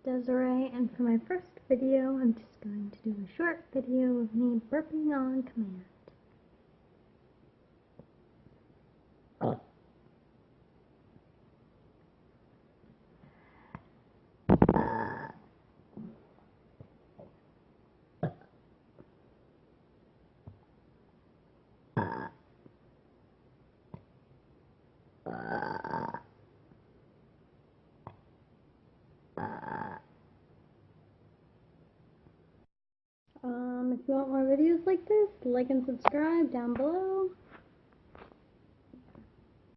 Desiree, and for my first video, I'm just going to do a short video of me burping on command. If you want more videos like this, like and subscribe down below.